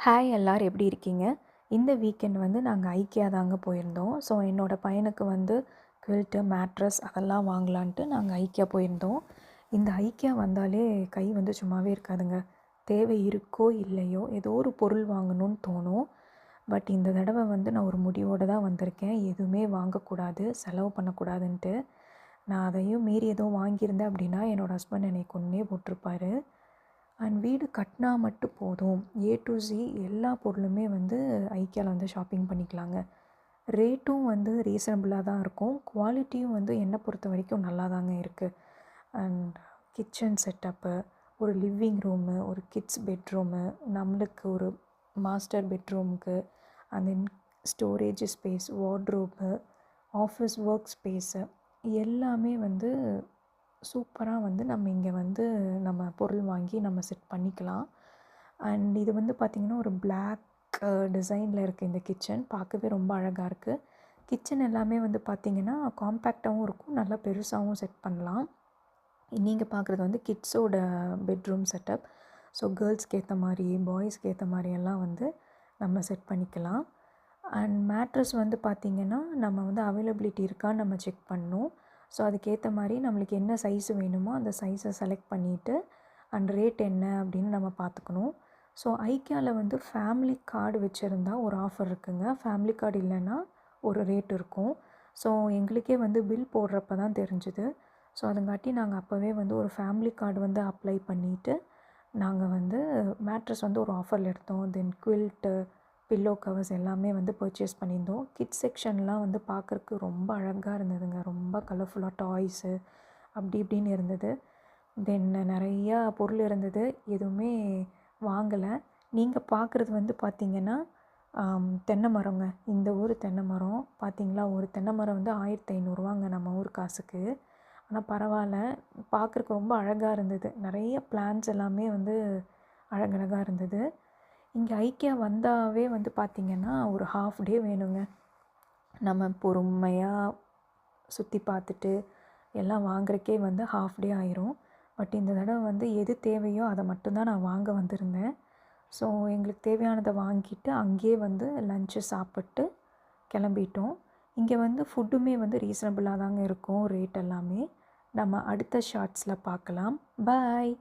Hi எல்லாரும் எப்படி இருக்கீங்க? இந்த வீக்கெண்ட் வந்து நாங்க ஐக்கியா தாங்க போயிருந்தோம். ஸோ என்னோட பையனுக்கு வந்து குவில்ட்டு, மேட்ரஸ் அதெல்லாம் வாங்கலான்ட்டு நாங்க ஐக்கியா போயிருந்தோம். இந்த ஐக்கியா வந்தாலே கை வந்து சும்மாவே இருக்காதுங்க. தேவை இருக்கோ இல்லையோ ஏதோ ஒரு பொருள் வாங்கணும்னு தோணும். பட் இந்த தடவை வந்து நான் ஒரு முடிவோடு தான் வந்திருக்கேன். எதுவுமே வாங்கக்கூடாது, செலவு பண்ணக்கூடாதுன்ட்டு. நான் அதையும் மீறி எதுவும் வாங்கியிருந்தேன் அப்படின்னா என்னோடய ஹஸ்பண்ட் என்னை கொன்னே போட்டிருப்பாரு. அண்ட் வீடு கட்டினா மட்டும் போதும், ஏ டு ஸி எல்லா பொருளுமே வந்து ஐக்கியாவில் வந்து ஷாப்பிங் பண்ணிக்கலாங்க. ரேட்டும் வந்து ரீசனபிளாக தான் இருக்கும். குவாலிட்டியும் வந்து என்னை பொறுத்த வரைக்கும் நல்லா தாங்க இருக்குது. அண்ட் கிச்சன் செட்டப்பு, ஒரு லிவிங் ரூமு, ஒரு கிட்ஸ் பெட்ரூமு, நம்மளுக்கு ஒரு மாஸ்டர் பெட்ரூமுக்கு, and then storage space, wardrobe, office work space எல்லாமே வந்து சூப்பராக வந்து நம்ம இங்கே வந்து நம்ம பொருள் வாங்கி நம்ம செட் பண்ணிக்கலாம். அண்ட் இது வந்து பார்த்திங்கன்னா ஒரு பிளாக் டிசைனில் இருக்குது. இந்த கிச்சன் பார்க்கவே ரொம்ப அழகாக இருக்குது. கிச்சன் எல்லாமே வந்து பார்த்திங்கன்னா காம்பேக்டாகவும் இருக்கும், நல்லா பெருசாகவும் செட் பண்ணலாம். நீங்கள் பார்க்குறது வந்து கிட்ஸோட பெட்ரூம் செட்டப். ஸோ கேர்ள்ஸ்க்கு ஏற்ற மாதிரி, பாய்ஸ்க்கு ஏற்ற மாதிரியெல்லாம் வந்து நம்ம செட் பண்ணிக்கலாம். அண்ட் மேட்ரஸ் வந்து பார்த்திங்கன்னா நம்ம வந்து அவைலபிலிட்டி இருக்கான்னு நம்ம செக் பண்ணணும். ஸோ அதுக்கேற்ற மாதிரி நம்மளுக்கு என்ன சைஸு வேணுமோ அந்த சைஸை செலக்ட் பண்ணிவிட்டு அண்ட் ரேட் என்ன அப்படின்னு நம்ம பார்த்துக்கணும். ஸோ ஐக்கியாவில் வந்து ஃபேமிலி கார்டு வச்சுருந்தா ஒரு ஆஃபர் இருக்குதுங்க. ஃபேமிலி கார்டு இல்லைன்னா ஒரு ரேட் இருக்கும். ஸோ எங்களுக்கே வந்து பில் போடுறப்ப தான் தெரிஞ்சுது. ஸோ அதுங்காட்டி நாங்கள் அப்போவே வந்து ஒரு ஃபேமிலி கார்டு வந்து அப்ளை பண்ணிவிட்டு நாங்கள் வந்து மேட்ரஸ் வந்து ஒரு ஆஃபரில் எடுத்தோம். தென் குவில்ட்டு, பில்லோ கவர்ஸ் எல்லாமே வந்து பர்ச்சேஸ் பண்ணியிருந்தோம். கிட்ஸ் செக்ஷன்லாம் வந்து பார்க்குறக்கு ரொம்ப அழகாக இருந்ததுங்க. ரொம்ப கலர்ஃபுல்லாக டாய்ஸு அப்படி இப்படின்னு இருந்தது. தென் நிறையா பொருள் இருந்தது. எதுவுமே வாங்கலை. நீங்கள் பார்க்குறது வந்து பார்த்திங்கன்னா தென்னை மரங்க. இந்த ஊர் தென்னை மரம் பார்த்திங்களா, ஒரு தென்னை மரம் வந்து 1500 நம்ம ஊர் காசுக்கு. ஆனால் பரவாயில்ல, பார்க்குறக்கு ரொம்ப அழகாக இருந்தது. நிறைய பிளான்ஸ் எல்லாமே வந்து அழகழகாக இருந்தது. இங்கே ஐக்கியா வந்தாவே வந்து பார்த்திங்கன்னா ஒரு ஹாஃப் டே வேணுங்க. நம்ம பொறுமையாக சுற்றி பார்த்துட்டு எல்லாம் வாங்குறக்கே வந்து ஹாஃப் டே ஆயிரும். பட் இந்த தடவை வந்து எது தேவையோ அதை மட்டும்தான் நான் வாங்க வந்திருந்தேன். ஸோ எங்களுக்கு தேவையானதை வாங்கிட்டு அங்கேயே வந்து லன்ச்சு சாப்பிட்டு கிளம்பிட்டோம். இங்கே வந்து ஃபுட்டுமே வந்து ரீசனபிளாக தாங்க இருக்கும், ரேட் எல்லாமே. நம்ம அடுத்த ஷார்ட்ஸில் பார்க்கலாம். பாய்.